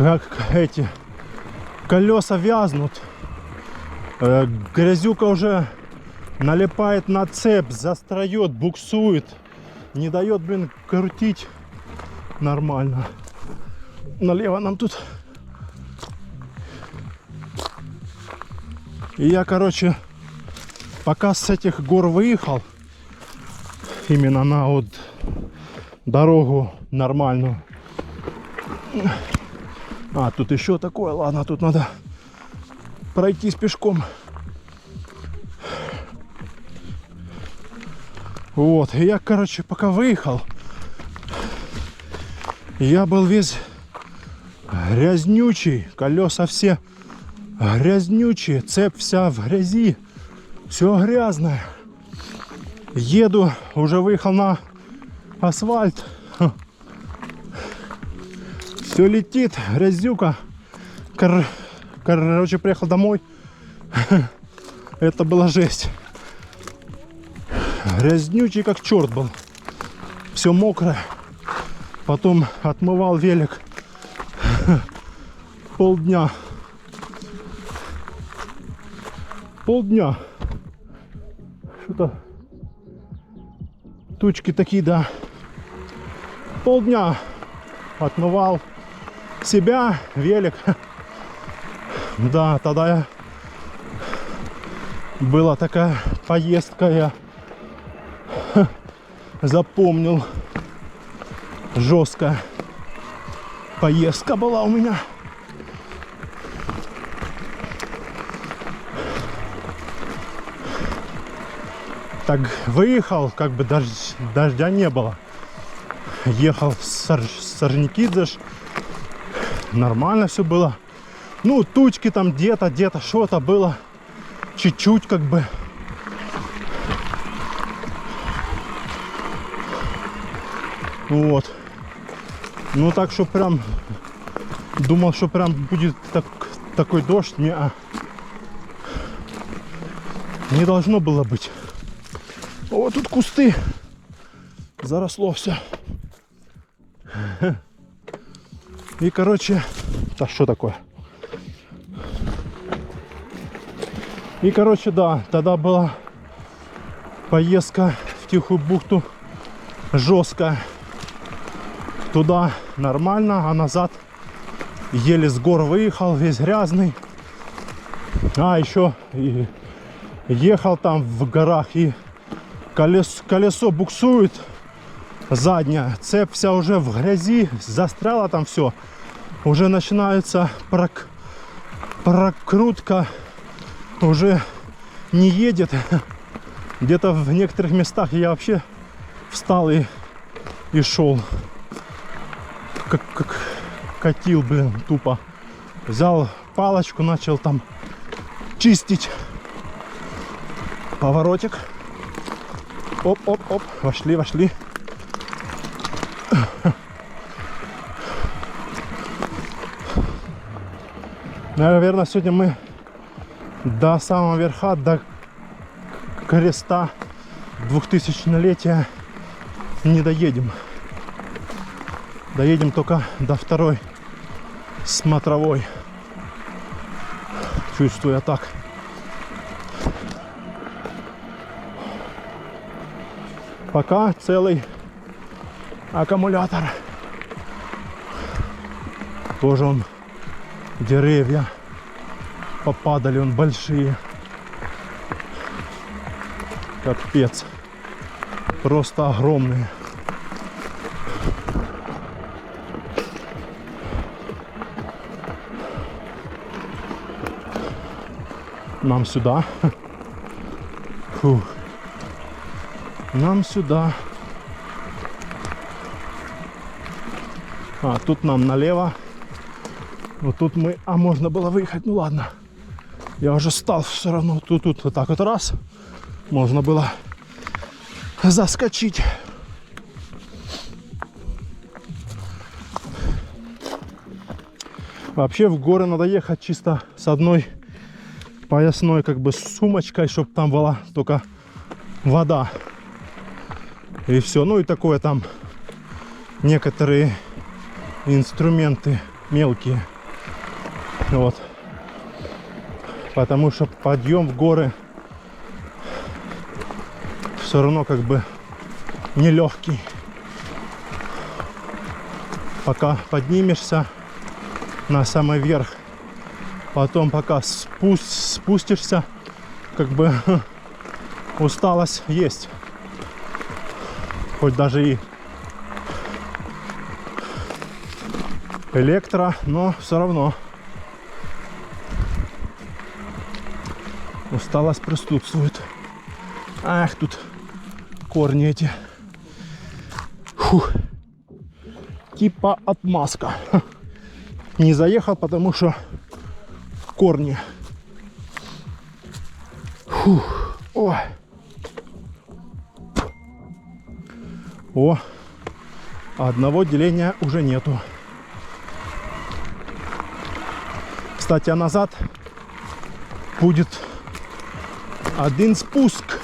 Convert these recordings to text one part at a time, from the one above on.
как эти колеса вязнут. Грязюка уже налипает на цепь, застряет, буксует, не дает, блин, крутить нормально. Налево нам тут. И я, короче, пока с этих гор выехал, именно на вот дорогу нормальную. А, тут еще такое, ладно, тут надо пройтись пешком. Вот, и я, короче, пока выехал, я был весь грязнючий, колеса все грязнючие, цепь вся в грязи, все грязное. Еду, уже выехал на асфальт, все летит, грязюка. Короче, приехал домой, это была жесть. Грязнючий как черт был, все мокрое. Потом отмывал велик полдня. Что-то тучки такие, да. Полдня отмывал себя, велик. Да, тогда была такая поездка, я запомнил. Жесткая поездка была у меня. Так выехал, как бы дождя не было. Ехал с Орджоникидзе, нормально все было. Ну, тучки там где-то что-то было. Чуть-чуть как бы. Вот. Ну так что прям думал, что прям будет такой дождь. Не должно было быть. Вот тут кусты. Заросло все. И короче, да что такое? И короче, да, тогда была поездка в Тихую бухту жесткая. Туда нормально, а назад еле с гор выехал, весь грязный. А еще и ехал там в горах, и колесо буксует задняя, цепь вся уже в грязи, застряла там все. Уже начинается прокрутка, уже не едет. Где-то в некоторых местах я вообще встал и шел. Как катил, блин, тупо. Взял палочку, начал там чистить. Поворотик. Оп-оп-оп. Вошли. Наверное, сегодня мы до самого верха, до креста 2000-летия не доедем. Доедем только до второй смотровой. Чувствую я так. Пока целый аккумулятор. Тоже он, деревья попадали, он большие. Капец. Просто огромные. Нам сюда. Фух. Нам сюда. А, тут нам налево. Вот тут мы... А, можно было выехать. Ну ладно. Я уже встал все равно. Тут вот так вот раз. Можно было заскочить. Вообще в горы надо ехать чисто с одной поясной как бы сумочкой, чтобы там была только вода. И все. Ну и такое там некоторые инструменты мелкие. Вот. Потому что подъем в горы все равно как бы нелегкий. Пока поднимешься на самый верх, потом пока спустишься, как бы усталость есть. Хоть даже и электро, но все равно усталость присутствует. Ах, тут корни эти. Фух. Типа отмазка. Не заехал, потому что корни. Фух. Ой. О, одного деления уже нету. Кстати, а назад будет один спуск.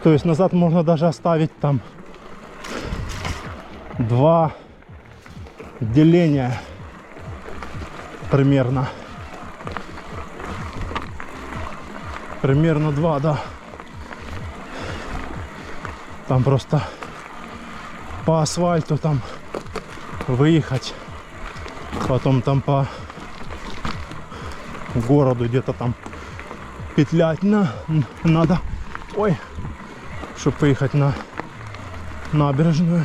То есть назад можно даже оставить там 2 деления примерно. Примерно 2, да. Там просто по асфальту там выехать. Потом там по городу где-то там петлять надо. Ой, чтобы поехать на набережную.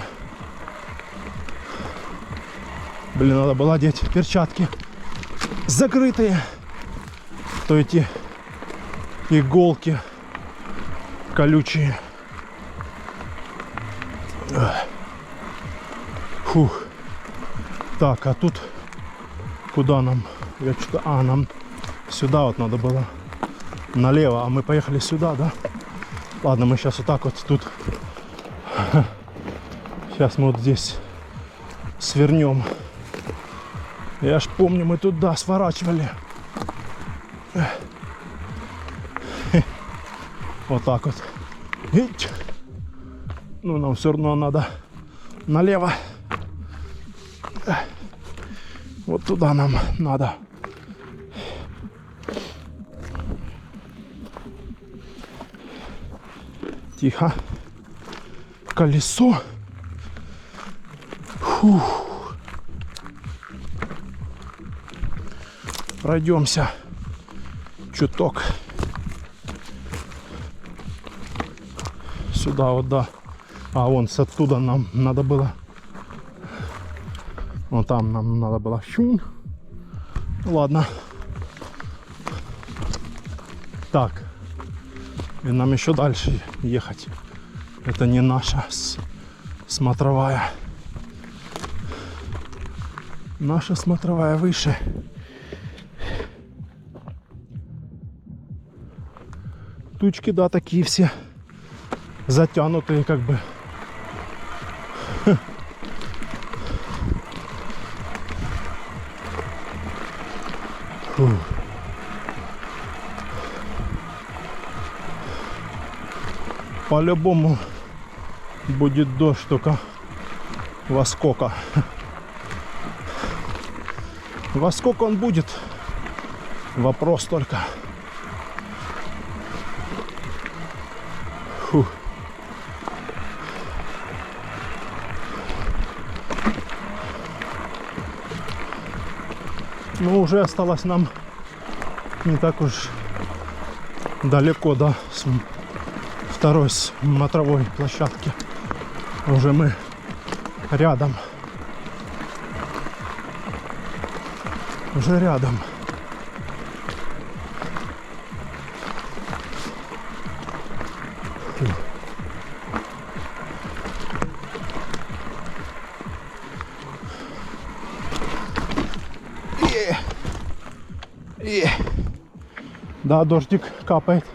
Блин, надо было одеть перчатки закрытые. То эти иголки колючие. Фух. Так, а тут куда нам? Я что-то... А, нам сюда вот надо было. Налево, а мы поехали сюда, да? Ладно, мы сейчас вот так вот тут. Сейчас мы вот здесь свернем. Я ж помню, мы туда сворачивали. Вот так вот. Ну, нам все равно надо налево. Вот туда нам надо. Тихо. Колесо. Фух. Пройдемся чуток. Сюда вот, да. А вон с оттуда нам надо было. Вон там нам надо было. Щун. Ладно. Так. И нам еще дальше ехать. Это не наша смотровая. Наша смотровая выше. Тучки, да, такие все затянутые, как бы. Фух. По-любому будет дождь, только во сколько. Во сколько он будет? Вопрос только. Фух. Ну, уже осталось нам не так уж далеко до второй смотровой площадки. Уже мы рядом. Уже рядом. Да, дождик капает.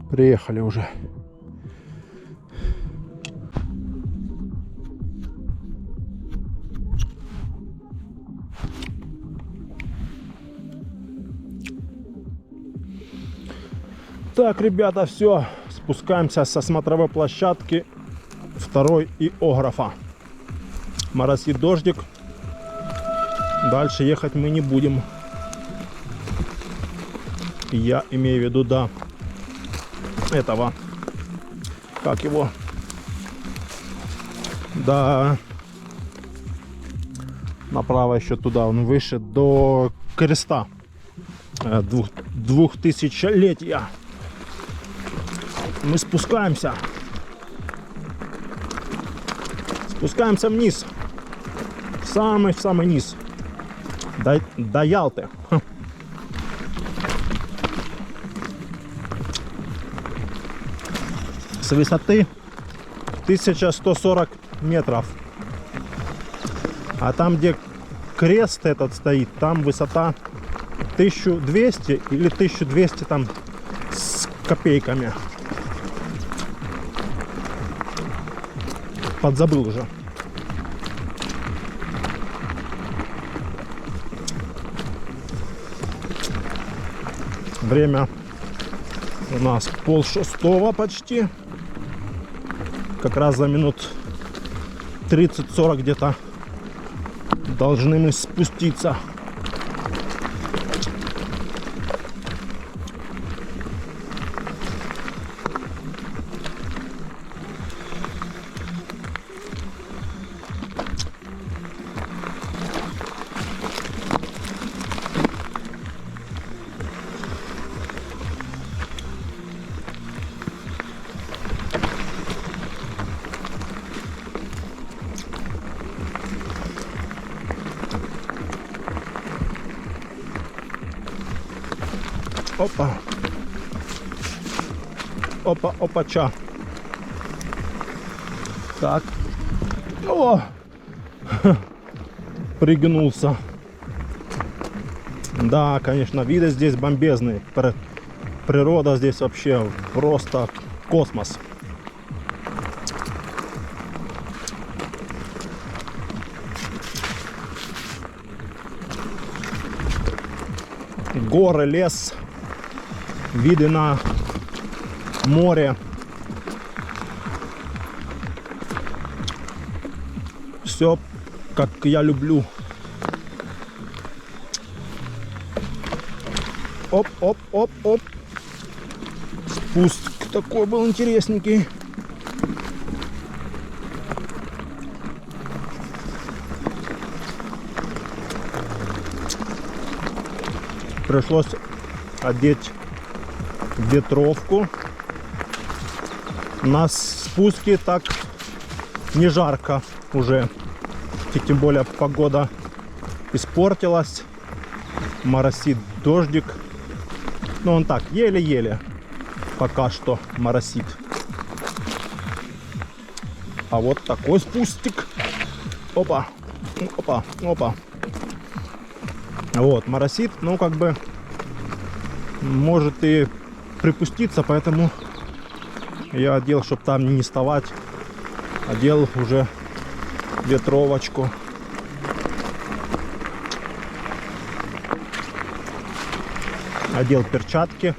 Приехали уже. Так, ребята, все. Спускаемся со смотровой площадки 2-й иографа. Моросит дождик. Дальше ехать мы не будем. Я имею в виду до этого. Как его? Да. Направо еще туда, он выше, до креста 2000-летия. Мы спускаемся. Спускаемся вниз. В самый низ. До Ялты. С высоты 1140 метров. А там, где крест этот стоит, там высота 1200 или 1200 там с копейками. Подзабыл уже. Время у нас 5:30 почти. Как раз за минут 30-40 где-то должны мы спуститься. Опа. Опа, опача. Так. О! Пригнулся. Да, конечно, виды здесь бомбезные. Природа здесь вообще просто космос. Горы, лес. Виды на море. Все, как я люблю. Оп, оп, оп, оп. Спуск такой был интересненький. Пришлось одеть ветровку. На спуске так не жарко уже. И тем более погода испортилась. Моросит дождик. Но он так, еле-еле пока что моросит. А вот такой спустик. Опа, опа, опа. Вот, моросит, ну как бы может и припуститься, поэтому я одел, чтобы там не вставать, одел уже ветровочку. Одел перчатки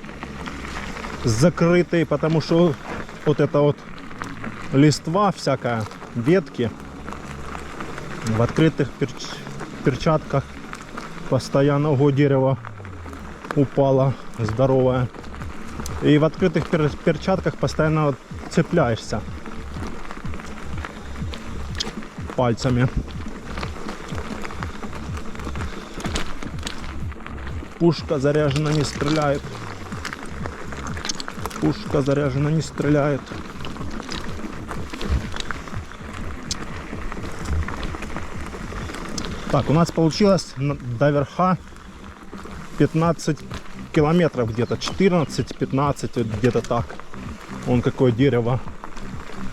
закрытые, потому что вот это вот листва всякая, ветки в открытых перчатках постоянно ого, дерево упало здоровое. И в открытых перчатках постоянно цепляешься пальцами. Пушка заряжена, не стреляет. Пушка заряжена, не стреляет. Так, у нас получилось до верха 15 километров где-то, 14-15, где-то так. Вон какое дерево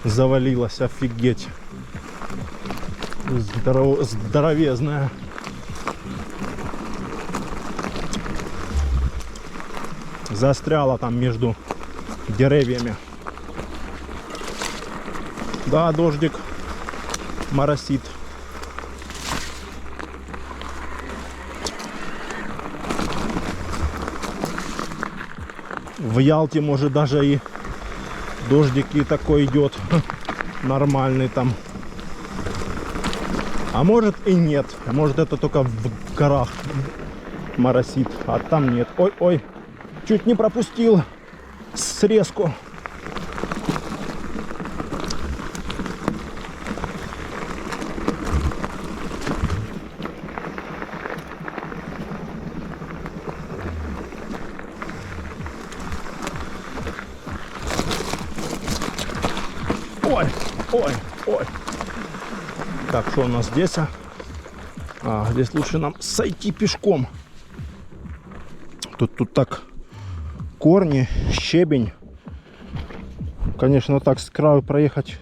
завалилось, офигеть. Здоровезное. Застряло там между деревьями. Да, дождик моросит. В Ялте может даже и дождик и такой идет нормальный там. А может и нет. Может это только в горах моросит, а там нет. Ой-ой, чуть не пропустил срезку. Ой, ой, ой. Так, что у нас здесь? Здесь лучше нам сойти пешком. Тут так корни, щебень. Конечно, так с краю проехать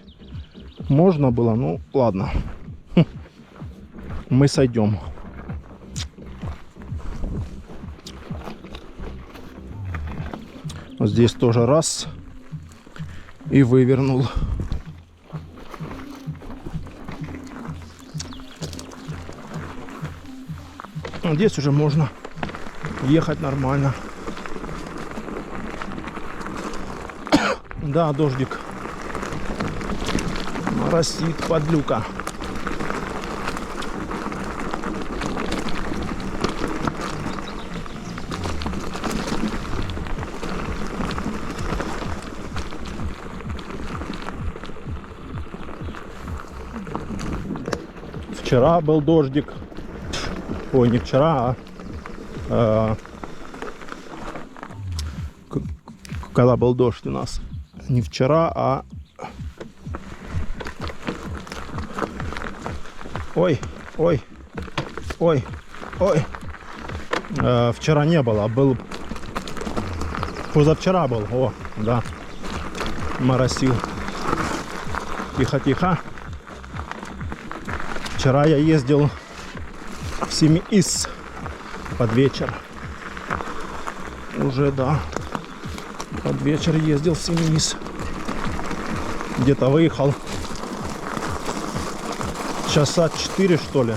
можно было, ну ладно. Мы сойдем. Здесь тоже раз и вывернул. Здесь уже можно ехать нормально. Да, дождик моросит, подлюка. Вчера был дождик. Ой, не вчера, когда был дождь у нас. Не вчера, а... Ой, ой, ой, ой. Вчера не было, был... Позавчера был, о, да. Моросил. Тихо-тихо. Вчера я ездил в Семиис под вечер. Уже, да. Под вечер ездил в Семиис. Где-то выехал часа 4, что ли.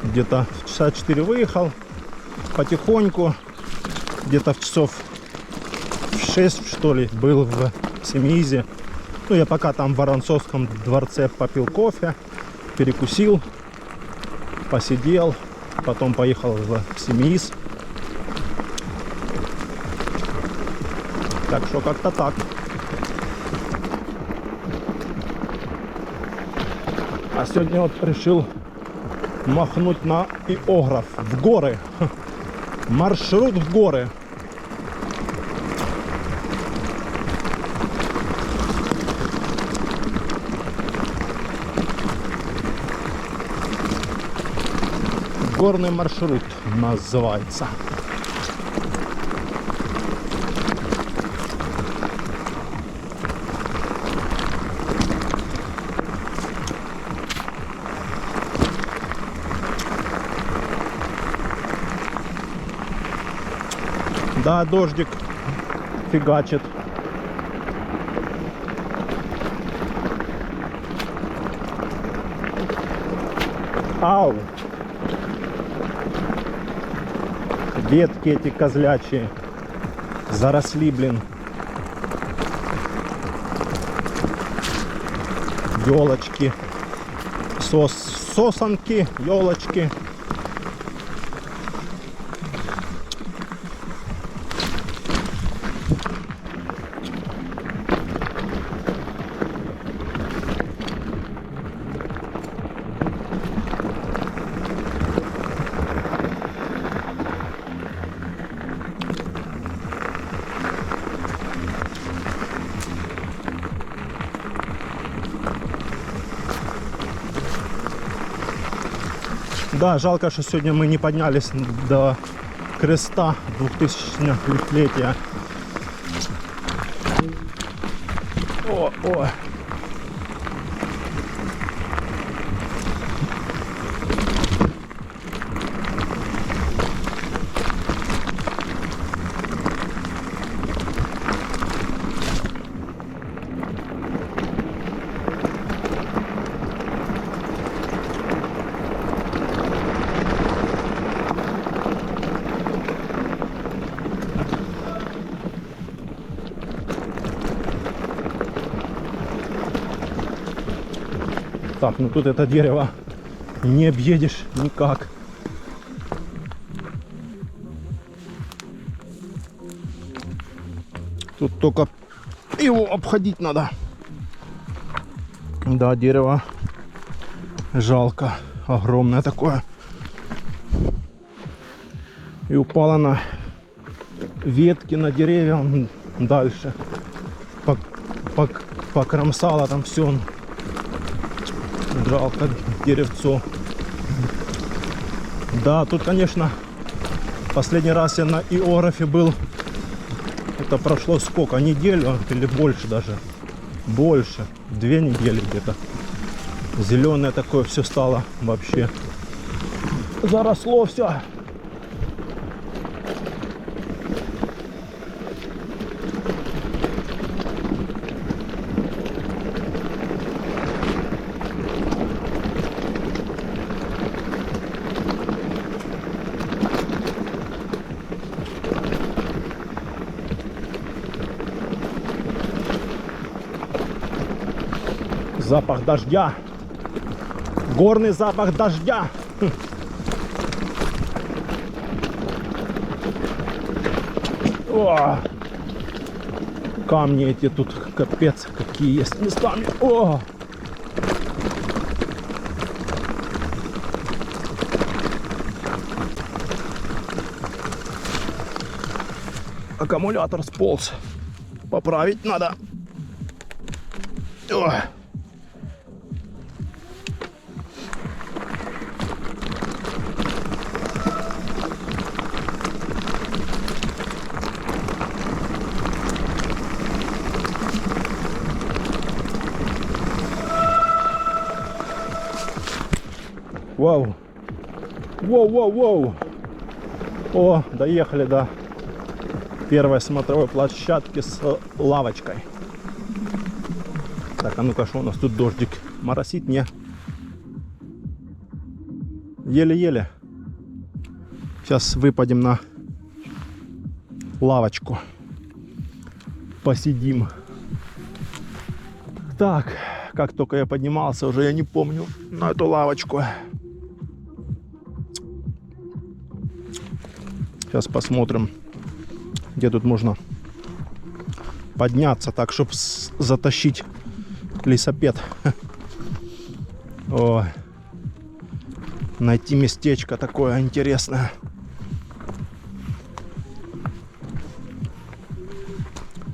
Где-то часа 4 выехал. Потихоньку. Где-то в часов 6, что ли, был в Семиизе. Ну, я пока там в Воронцовском дворце попил кофе, перекусил, посидел, потом поехал в Семиис. Так что как-то так. А сегодня вот решил махнуть на Иограф, в горы. Маршрут в горы. Горный маршрут называется. Да, дождик фигачит. Ау! Ветки эти козлячие заросли, блин. Елочки, сосанки, елочки. Да, жалко, что сегодня мы не поднялись до креста 2000-летия. О. Так, ну тут это дерево не объедешь никак. Тут только его обходить надо. Да, дерево жалко. Огромное такое. И упало на ветки, на деревья. Он дальше покромсало там все. Жалко деревцо. Да, тут, конечно, последний раз я на Иорафе был. Это прошло сколько? Неделю или больше даже? Больше. 2 недели где-то. Зеленое такое все стало вообще. Заросло все. Запах дождя. Горный запах дождя. О! Камни эти тут капец какие есть местами. О! Аккумулятор сполз. Поправить надо. О! Вау. Воу. О, доехали до первой смотровой площадки с лавочкой. Так, а ну-ка, что у нас тут дождик? Моросит? Не. Еле-еле. Сейчас выпадем на лавочку. Посидим. Так, как только я поднимался, уже я не помню, на эту лавочку. Сейчас посмотрим, где тут можно подняться так, чтобы затащить лесопед. Ой. Найти местечко такое интересное.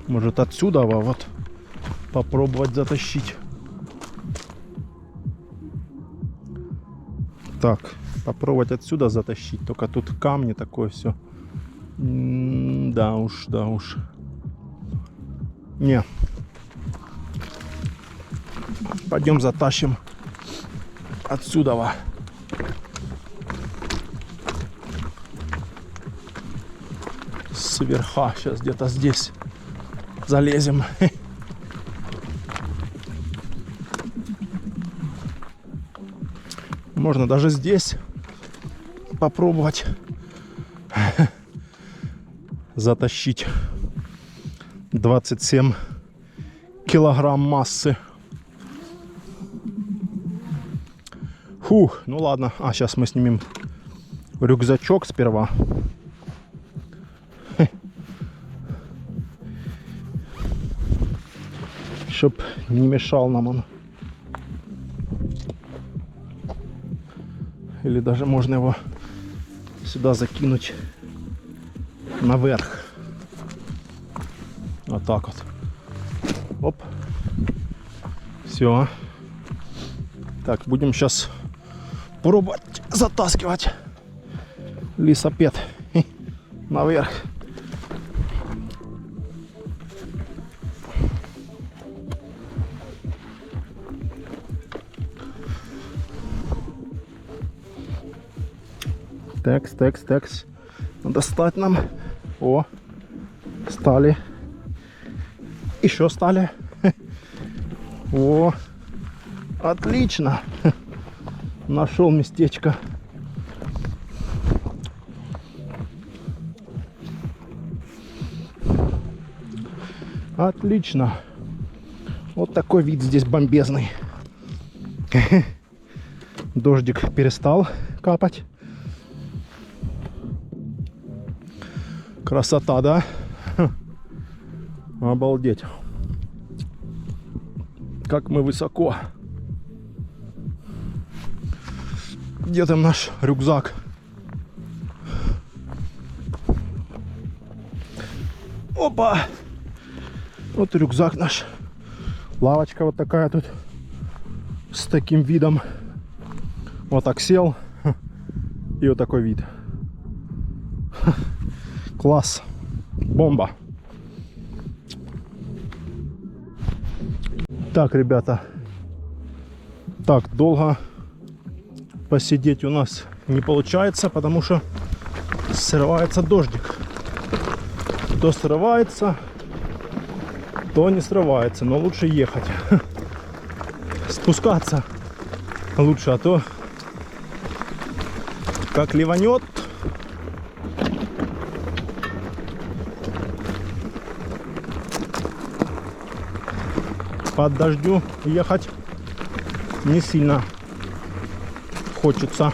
Может отсюда вот попробовать затащить. Так, попробовать отсюда затащить. Только тут камни такое все. Да уж. Не. Пойдем затащим отсюда. Сверха. Сейчас где-то здесь залезем. Можно даже здесь попробовать затащить 27 килограмм массы. Фух, ну ладно. А сейчас мы снимем рюкзачок сперва. Чтоб не мешал нам он. Или даже можно его сюда закинуть наверх. Вот так вот. Оп. Все. Так, будем сейчас пробовать затаскивать лесопед наверх. Текс. Надо стать нам. О, стали. Еще стали. О, отлично. Нашел местечко. Отлично. Вот такой вид здесь бомбезный. Дождик перестал капать. Красота, да? Обалдеть. Как мы высоко. Где там наш рюкзак? Опа! Вот рюкзак наш. Лавочка вот такая тут. С таким видом. Вот так сел. И вот такой вид. Класс. Бомба. Так, ребята. Так, долго посидеть у нас не получается, потому что срывается дождик. То срывается, то не срывается. Но лучше ехать. Спускаться лучше, а то как ливанет. Под дождю ехать не сильно хочется.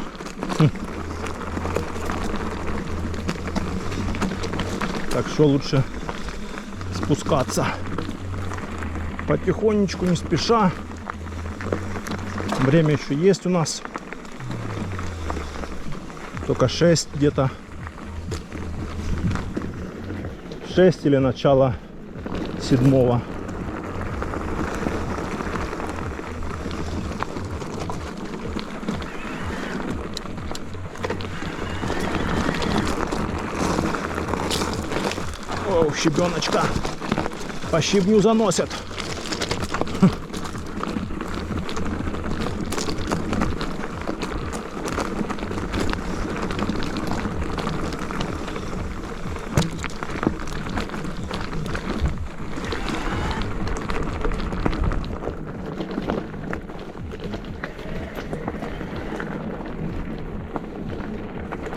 Так что лучше спускаться потихонечку, не спеша. Время еще есть у нас. Только 6 где-то. 6 или начало 7. О, щебеночка. По щебню заносят.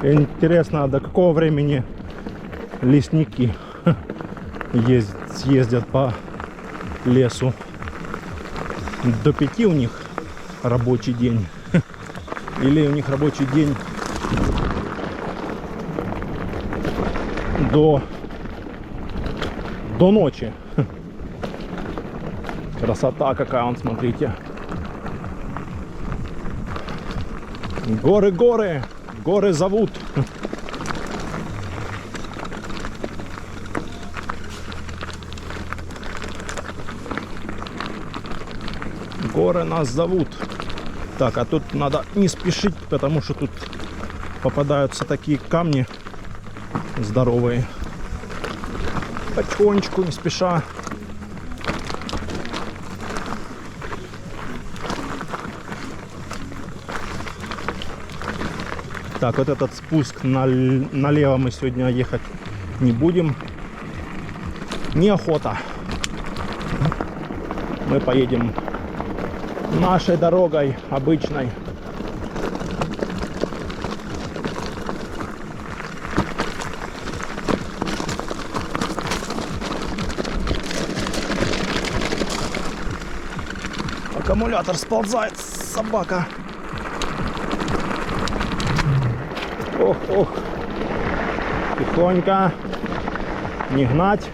Интересно, до какого времени лесники съездят по лесу? До 5 у них рабочий день? Или у них рабочий день до ночи? Красота какая, вон, смотрите. Горы, горы, горы зовут. Горы нас зовут. Так, а тут надо не спешить, потому что тут попадаются такие камни здоровые. Потихонечку, не спеша. Так, вот этот спуск налево мы сегодня ехать не будем. Неохота. Мы поедем нашей дорогой обычной. Аккумулятор сползает, собака. Ох, ох. Тихонько. Не гнать.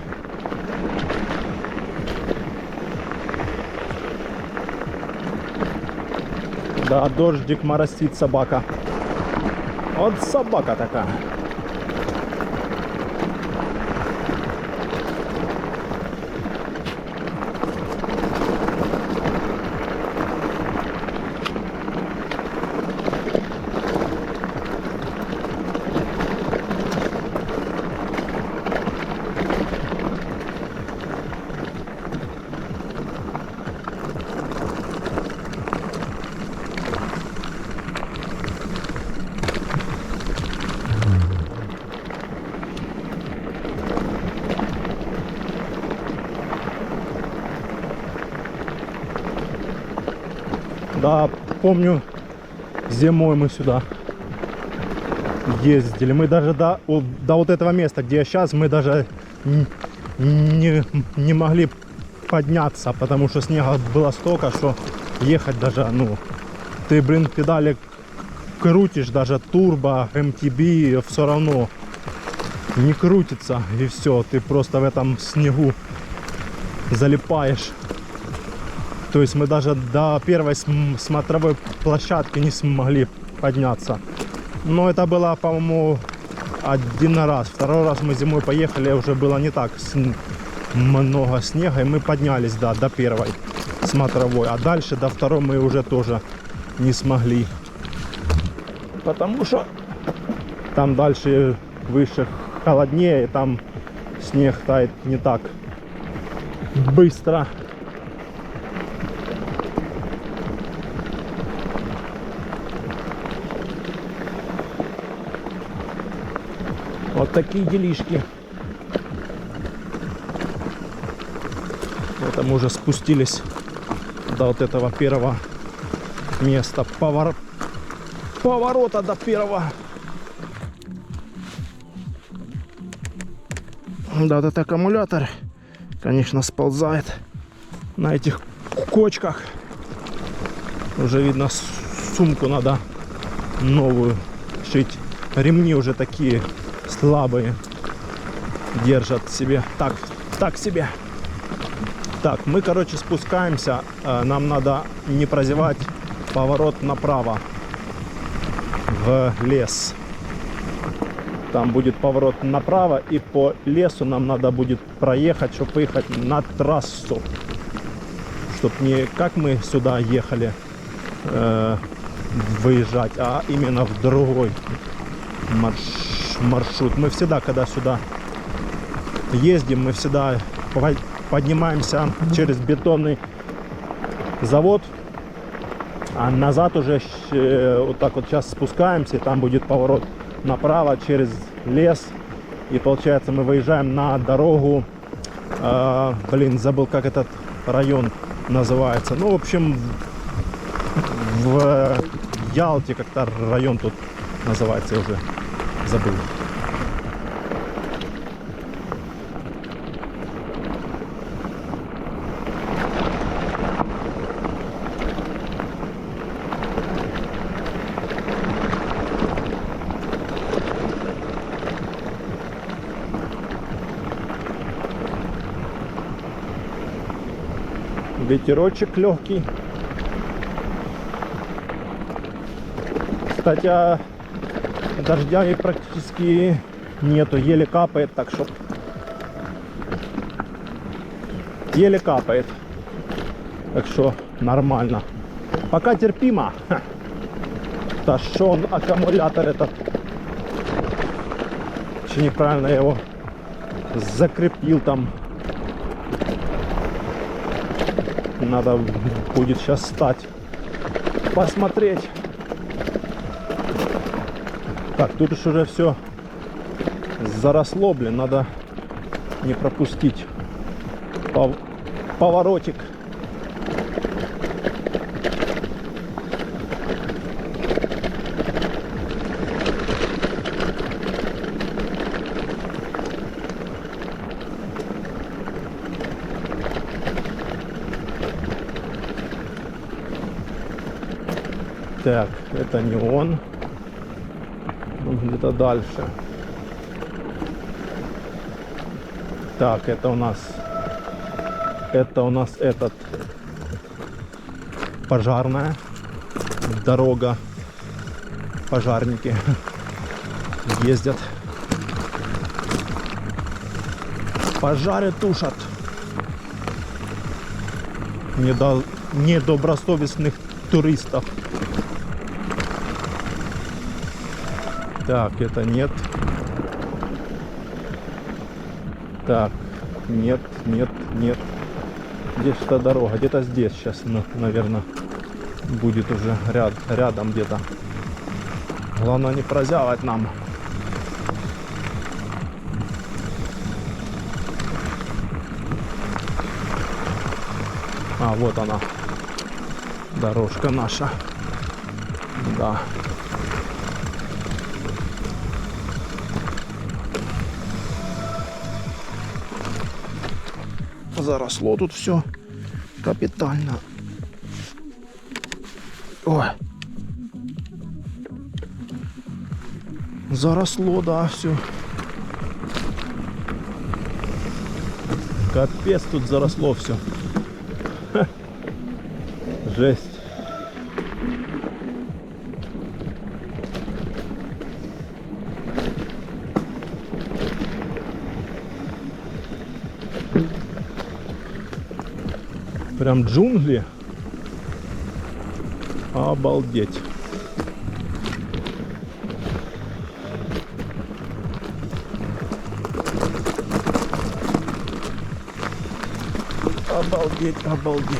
Да, дождик моросит, собака. Вот собака такая. Да, помню, зимой мы сюда ездили. Мы даже до вот этого места, где я сейчас, мы даже не могли подняться, потому что снега было столько, что ехать даже, ну, ты, блин, педали крутишь, даже турбо, MTB, все равно не крутится, и все, ты просто в этом снегу залипаешь. То есть мы даже до первой смотровой площадки не смогли подняться. Но это было, по-моему, один раз. Второй раз мы зимой поехали, уже было не так много снега, и мы поднялись, да, до первой смотровой. А дальше до второй мы уже тоже не смогли. Потому что там дальше выше холоднее, там снег тает не так быстро. Вот такие делишки. Это мы уже спустились до вот этого первого места. Поворота до первого. Да, вот этот аккумулятор, конечно, сползает на этих кочках. Уже видно, сумку надо новую шить. Ремни уже такие слабые, держат себе так себе. Так, мы, короче, спускаемся. Нам надо не прозевать поворот направо в лес. Там будет поворот направо, и по лесу нам надо будет проехать, чтобы выехать на трассу, чтобы не как мы сюда ехали выезжать, а именно в другой маршрут. Мы всегда, когда сюда ездим, мы всегда поднимаемся через бетонный завод, а назад уже вот так вот сейчас спускаемся, и там будет поворот направо через лес, и получается мы выезжаем на дорогу, блин, забыл, как этот район называется. Ну, в общем, в Ялте как-то район тут называется, я уже забыл. Ветерочек легкий. Кстати, дождя и практически нету, еле капает, так что еле капает, так что нормально, пока терпимо. Да что он, аккумулятор этот, очень неправильно я его закрепил там. Надо будет сейчас встать, посмотреть. Так, тут уж уже все заросло, блин, надо не пропустить поворотик. Так, это не он. Где-то дальше. Так, это у нас этот пожарная дорога. Пожарники ездят, пожары тушат. Недобросовестных туристов. Так, это нет. Так, нет. Где-то дорога, где-то здесь сейчас, наверное, будет уже рядом где-то. Главное не прозявать нам. А, вот она, дорожка наша. Да. Заросло тут все капитально. Ой, Заросло, да, все. Капец, тут заросло все. Жесть. Прям джунгли. Обалдеть. Обалдеть, обалдеть.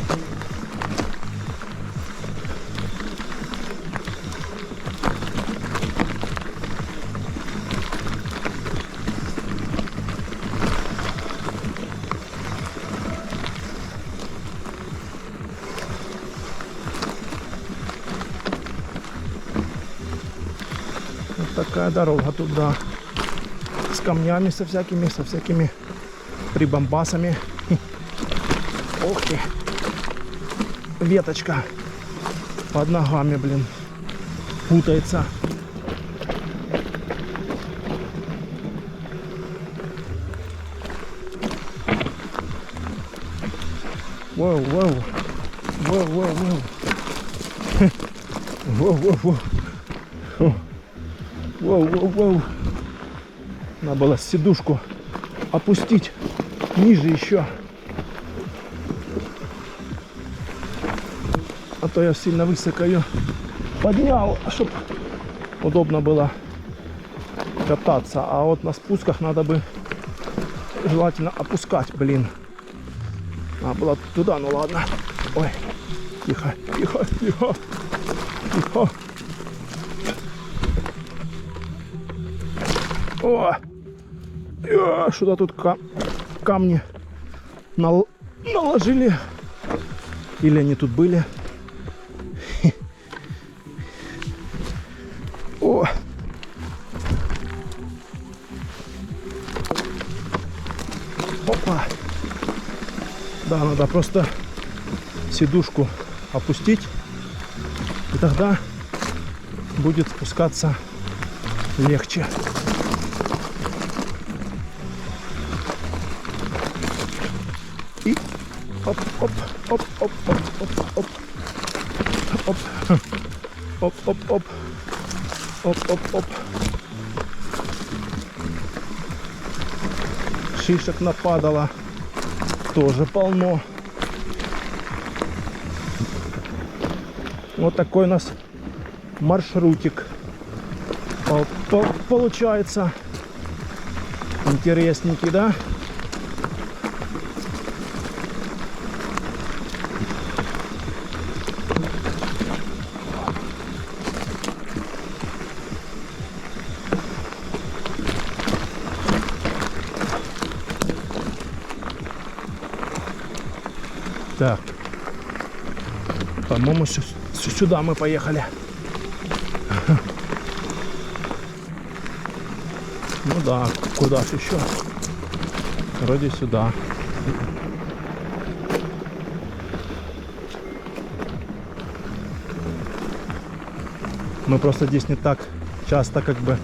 Вот такая дорога туда. С камнями, со всякими прибамбасами. Ух ты. Веточка под ногами, блин, путается. Воу, воу. Воу, воу, воу. Воу, воу, воу. Воу, воу, воу. Надо было сидушку опустить ниже еще. А то я сильно высоко ее поднял, чтобы удобно было кататься. А вот на спусках надо бы желательно опускать, блин. А было туда, ну ладно. Ой, тихо, тихо, тихо, тихо. О, что-то тут камни наложили. Или они тут были. О. Опа. Да, надо просто сидушку опустить, и тогда будет спускаться легче. И оп, оп, оп, оп, оп, оп, оп, оп, оп, оп, оп, оп, оп, оп. Шишек нападало тоже полно. Вот такой у нас маршрутик получается. Интересненький, да? Так, по-моему, сюда мы поехали. Ну да, куда же еще? Вроде сюда. Мы просто здесь не так часто как бы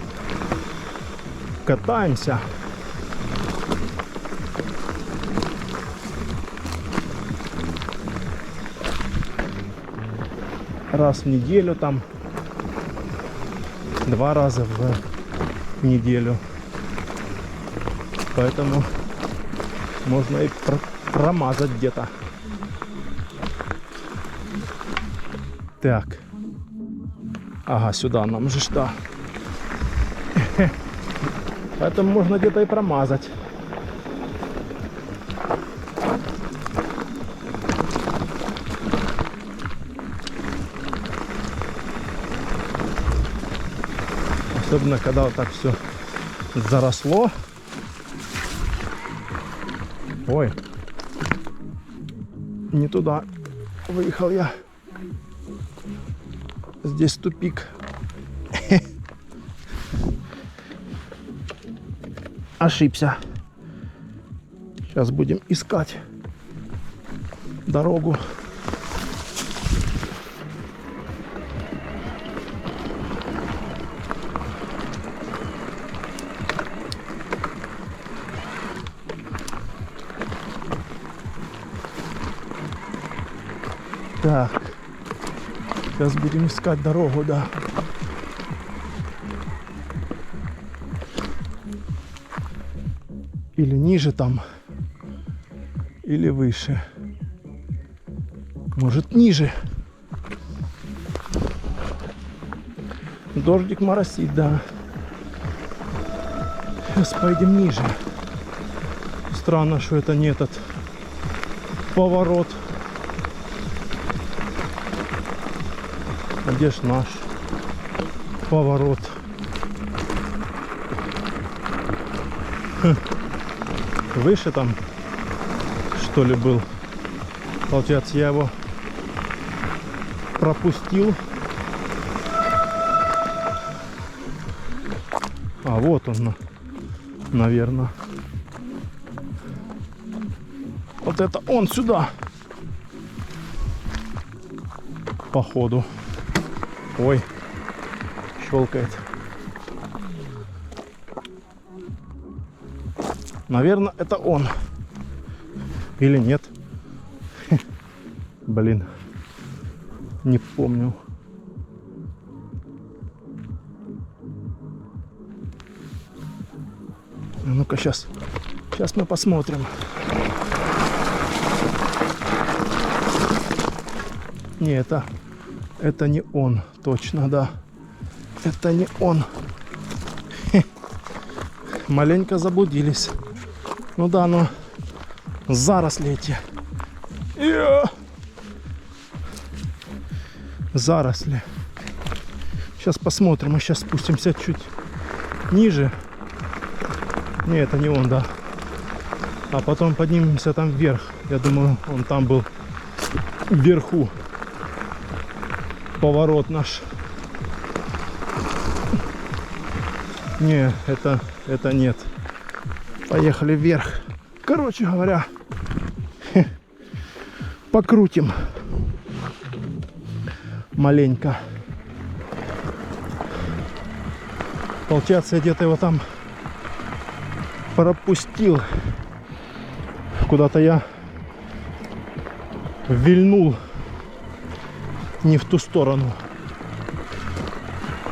катаемся. Раз в неделю там, 2 раза в неделю. Поэтому можно и промазать где-то. Так. Ага, сюда нам же что. Поэтому можно где-то и промазать. Особенно когда вот так все заросло. Ой, не туда выехал я. Здесь тупик. Ошибся. Сейчас будем искать дорогу. Так. Сейчас будем искать дорогу, да. Или ниже там, или выше. Может, ниже. Дождик моросит, да. Сейчас пойдем ниже. Странно, что это не этот поворот. А где ж наш поворот? Выше там, что ли, был. Получается, я его пропустил. А вот он, наверное. Вот это он сюда. Походу. Ой, щелкает. Наверное, это он. Или нет? Блин. Не помню. Ну-ка, сейчас мы посмотрим. Не, это не он. Точно, да. Это не он. Маленько заблудились. Ну да, но заросли эти. Заросли. Сейчас посмотрим. Мы сейчас спустимся чуть ниже. Не, это не он, да. А потом поднимемся там вверх. Я думаю, он там был вверху. Поворот наш. Не, это нет. Поехали вверх. Короче говоря, покрутим маленько. Получается, я где-то его там пропустил. Куда-то я вильнул не в ту сторону.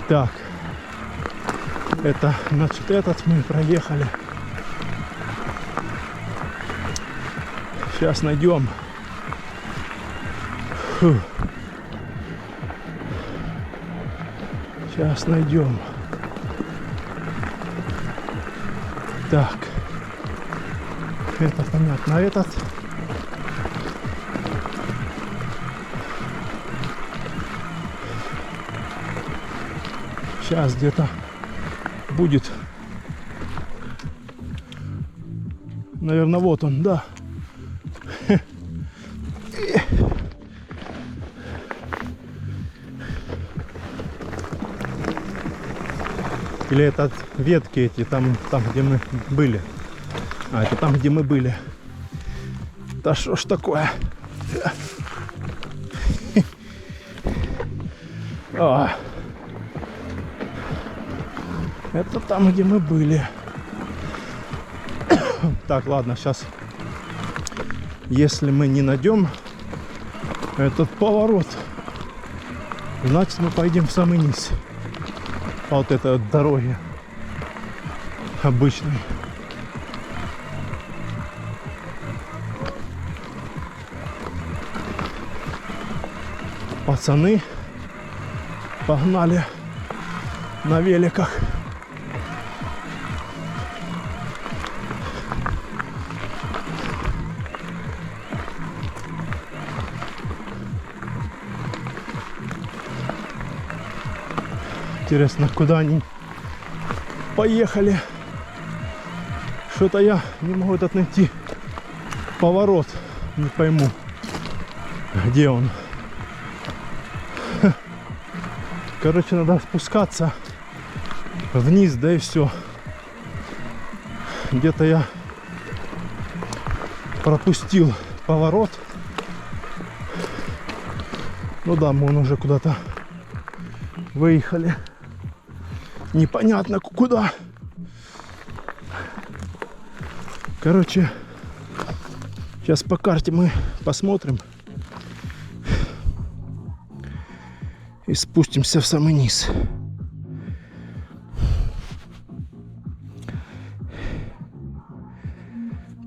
Так. Это, значит, этот мы проехали. Сейчас найдем. Фу. Сейчас найдем. Так. Это понятно. А этот? Сейчас где-то будет. Наверное, вот он, да. Или это ветки эти, там где мы были. А, это там, где мы были. Да что ж такое? Это там, где мы были. Так, ладно, сейчас, если мы не найдем этот поворот, значит, мы пойдем в самый низ по вот этой вот дороге обычной. Пацаны погнали на великах. Интересно, куда они поехали? Что-то я не могу этот найти поворот. Не пойму, где он. Короче, надо спускаться вниз, да и все. Где-то я пропустил поворот. Ну да, мы уже куда-то выехали. Непонятно куда. Короче, сейчас по карте мы посмотрим. И спустимся в самый низ.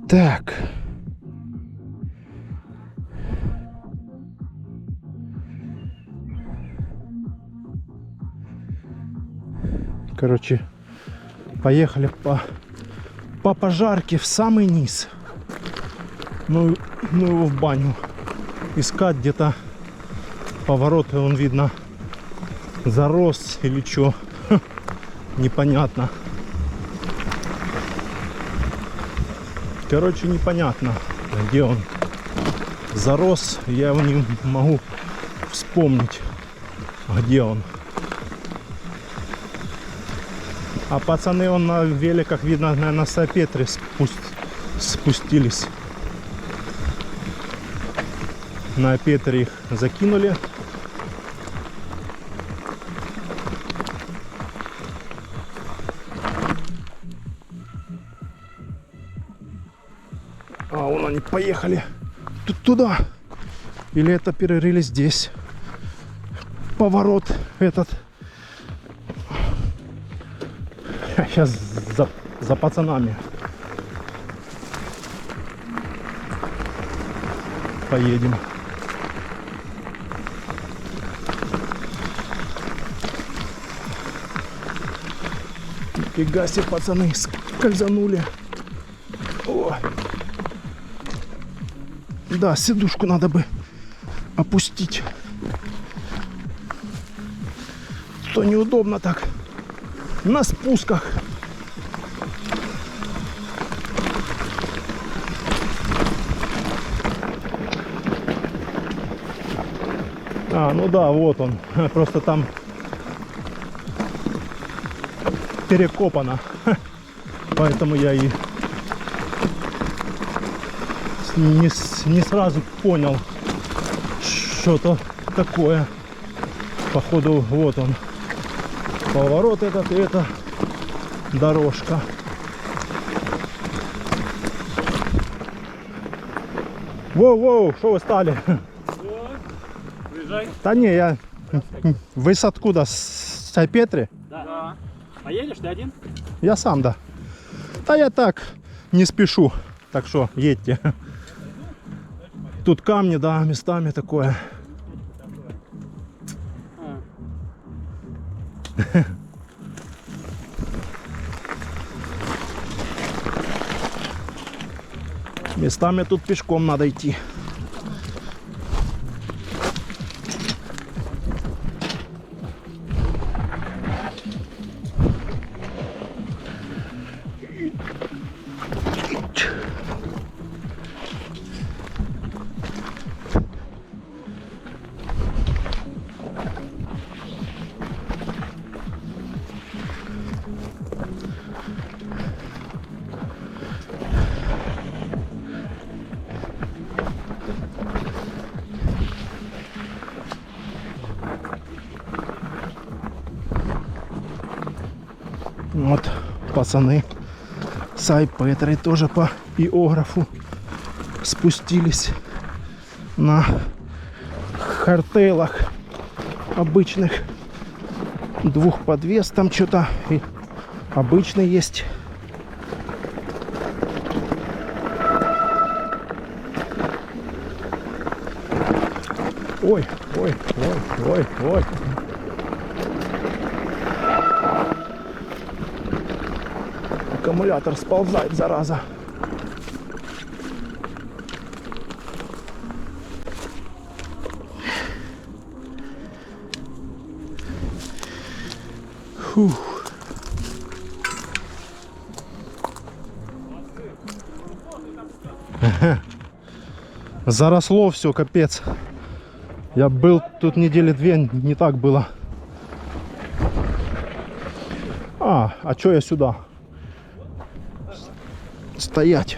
Так. Короче, поехали по пожарке в самый низ. Ну его в баню. Искать где-то повороты, он видно зарос или что. Непонятно. Короче, непонятно, где он зарос. Я его не могу вспомнить, где он. А пацаны, он на великах, видно, наверное, на Сапетре спустились. На Петре их закинули. А вон они поехали туда. Или это перерыли здесь. Поворот этот. Сейчас за пацанами поедем. Фига себе, пацаны, скользанули. О. Да, сидушку надо бы опустить. То неудобно так. На спусках. А, ну да, вот он. Просто там перекопано. Поэтому я и не сразу понял, что-то такое. Походу, вот он. Поворот этот, и это дорожка. Воу-воу, что вы стали? Выезжай. Да не, я... Вы с откуда? С Сапетри? Да. Поедешь ты один? Я сам, да. Да я так, не спешу. Так что едьте. Тут камни, да, местами такое. Местами тут пешком надо идти. Вот пацаны с Айпетрой тоже по иографу спустились на хардтейлах обычных. Двухподвес там что-то и обычный есть. Ой, ой, ой, ой, ой. Аккумулятор сползает, зараза. Фух. Заросло все, капец. Я был тут недели две, не так было. А что я сюда? Стоять.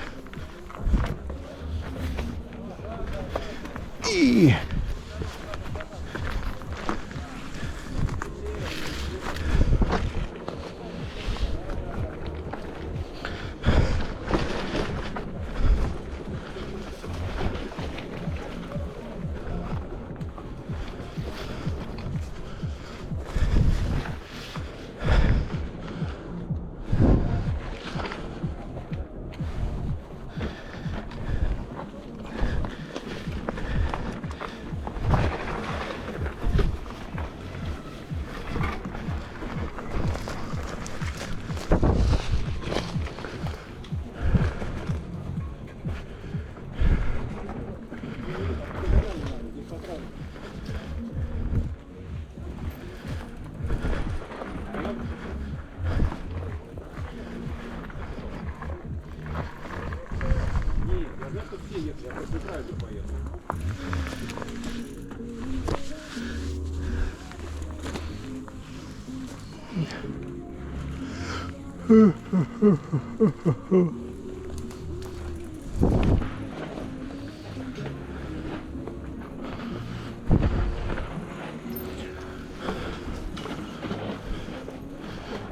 И...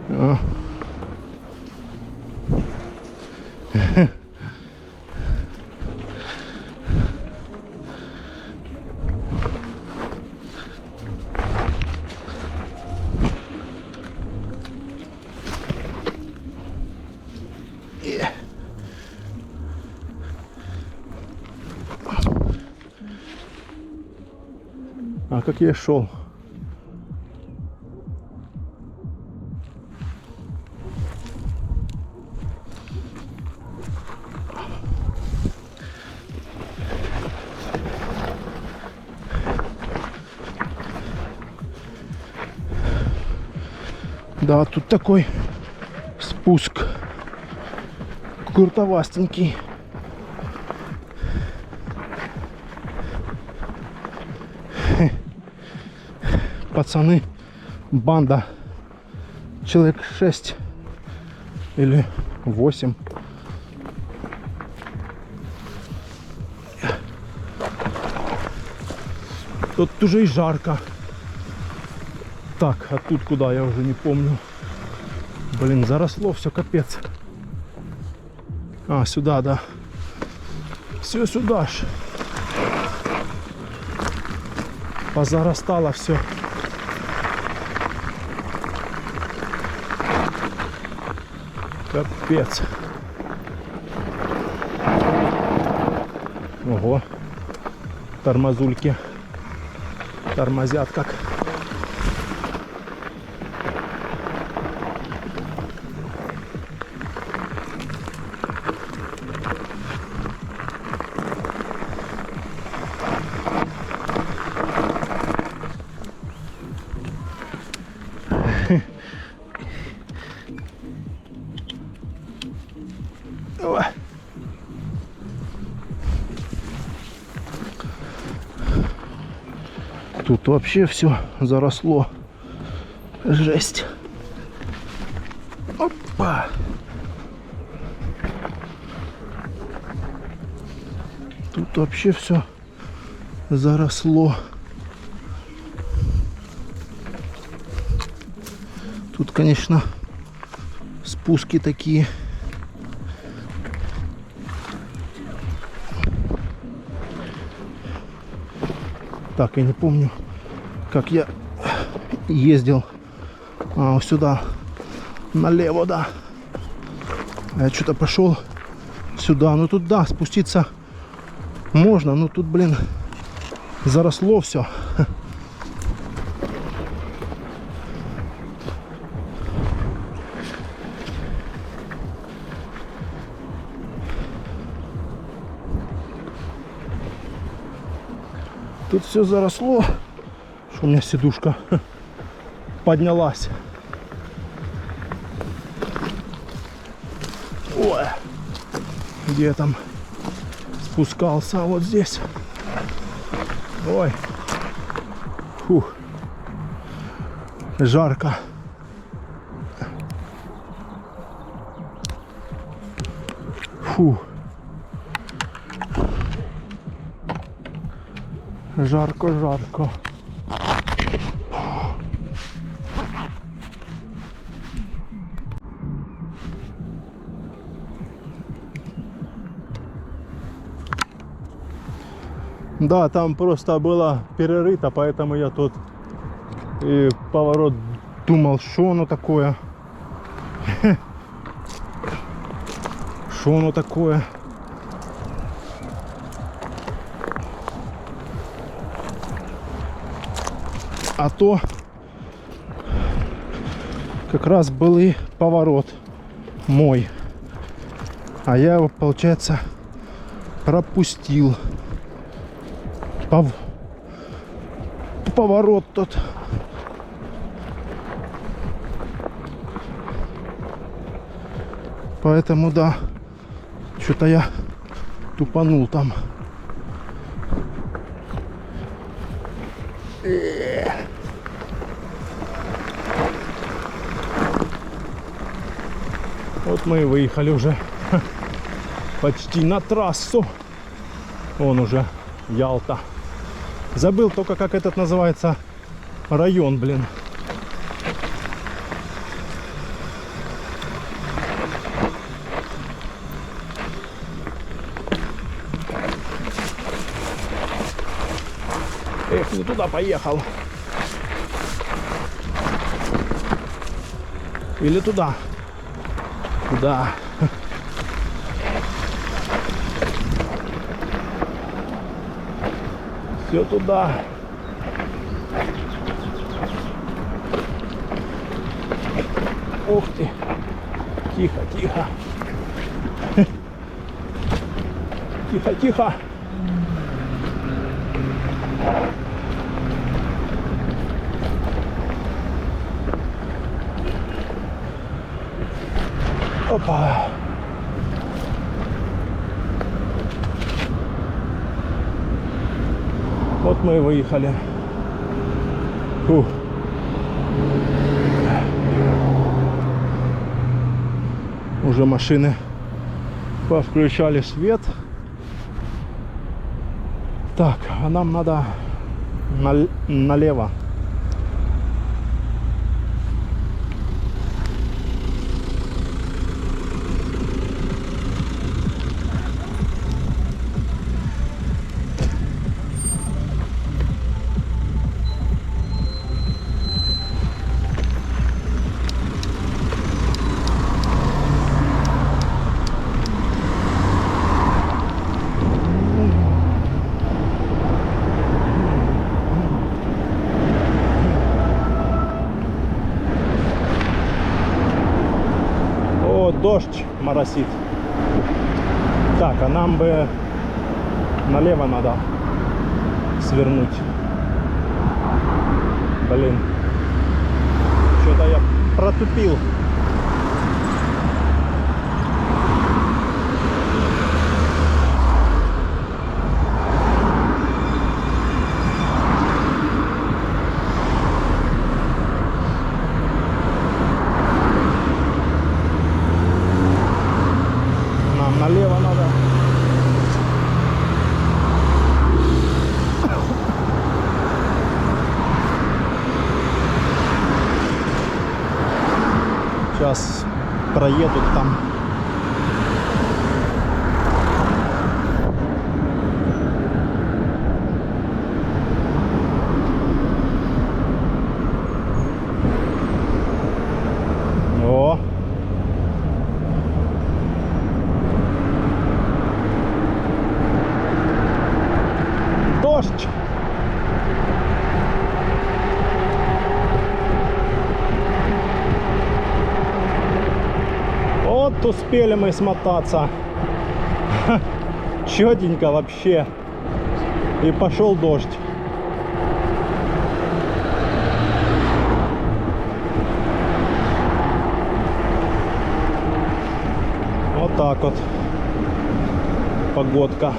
А. А как я шел? Да, тут такой спуск крутовастенький. Пацаны, банда, человек 6 или 8. Тут уже и жарко. Так, а тут куда, я уже не помню. Блин, заросло все, капец. А, сюда, да. Все сюда ж. Позарастало все. Капец. Ого. Тормозульки тормозят как. Тут вообще все заросло. Жесть. Опа. Тут вообще все заросло. Тут, конечно, спуски такие. Так, я не помню, как я ездил сюда, налево, да. Я что-то пошел сюда. Ну тут, да, спуститься можно, но тут, блин, заросло все. Тут все заросло, что у меня сидушка поднялась. Ой, где я там спускался, вот здесь. Ой, фух, жарко. Фух. Жарко, жарко. Да, там просто было перерыто, поэтому я тут и поворот думал, что оно такое. Что оно такое. А то как раз был и поворот мой. А я его, получается, пропустил. Поворот тот. Поэтому, да, что-то я тупанул там. Вот мы и выехали уже почти на трассу. Вон уже Ялта. Забыл только, как этот называется район, блин. Эх, не туда поехал. Или туда? Туда. Все туда. Ух ты. Тихо, тихо. Тихо, тихо. Опа. Вот мы и выехали. Фух. Уже машины повключали свет. Так, а нам надо налево. Дождь моросит. Так, а нам бы налево надо свернуть. Блин. Что-то я протупил. Налево надо. Сейчас проедут там. О! Дождь! Вот успели мы смотаться. Чётенько вообще. И пошел дождь. Вот так вот. Погодка.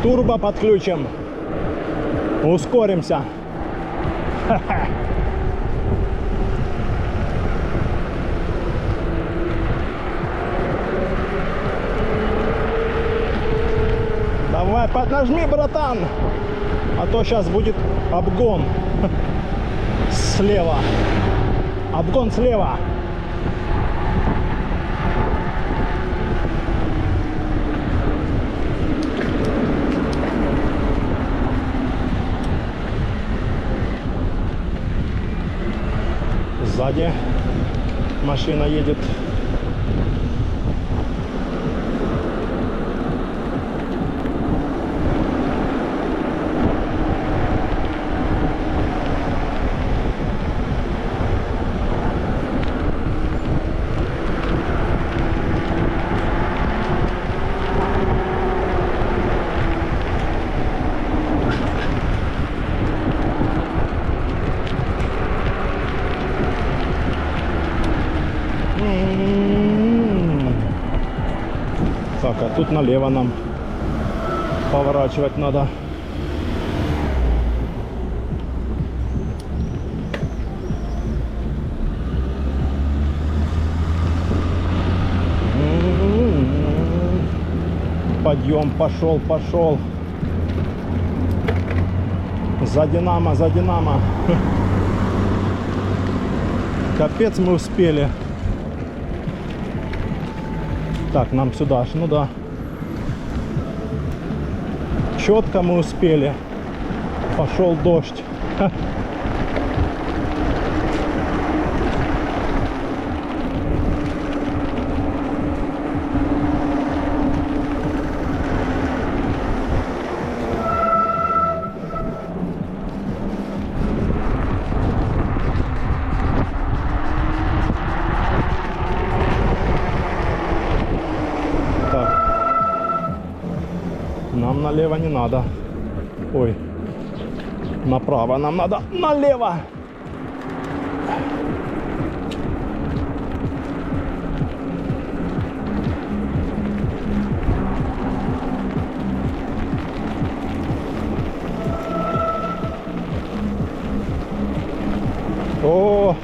Турбо подключим. Ускоримся. Ха-ха. Давай, поднажми, братан. А то сейчас будет обгон. Слева. Обгон слева. Сзади машина едет. Так, а тут налево нам поворачивать надо. Подъем пошел, пошел. За Динамо, за Динамо. Капец, мы успели. Так, нам сюда ж, ну да. Четко мы успели. Пошел дождь. Ха. Нам налево не надо. Ой. Направо нам надо. Налево. О,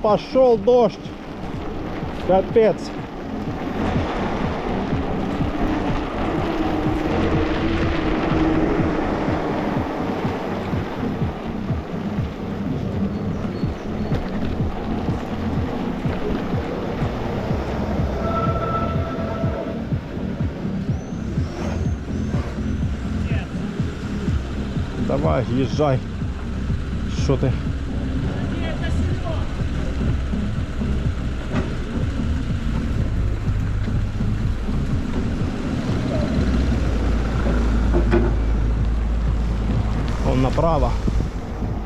пошел дождь. Капец. Давай, езжай. Что ты? Он направо.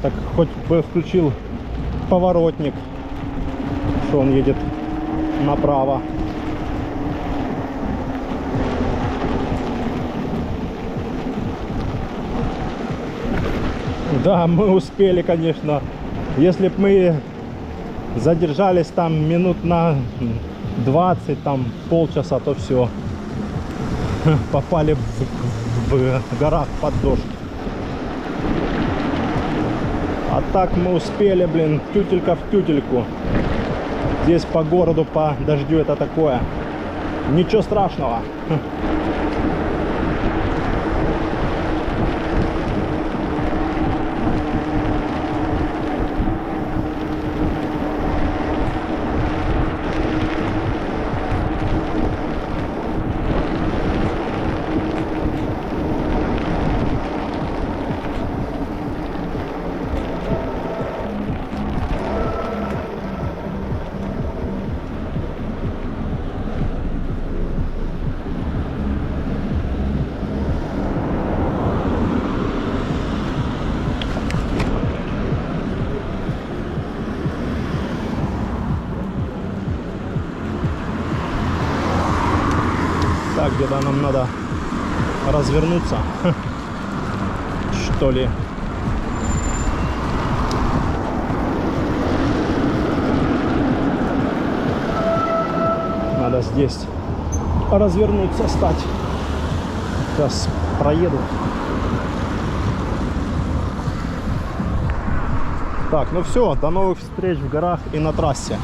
Так хоть бы включил поворотник, что он едет направо. Да, мы успели, конечно. Если бы мы задержались там минут на 20, там полчаса, то все. Попали в горах под дождь. А так мы успели, блин, тютелька в тютельку. Здесь по городу, по дождю это такое. Ничего страшного. Так, где-то нам надо развернуться, что ли. Надо здесь развернуться, стать. Сейчас проеду. Так, ну все, до новых встреч в горах и на трассе.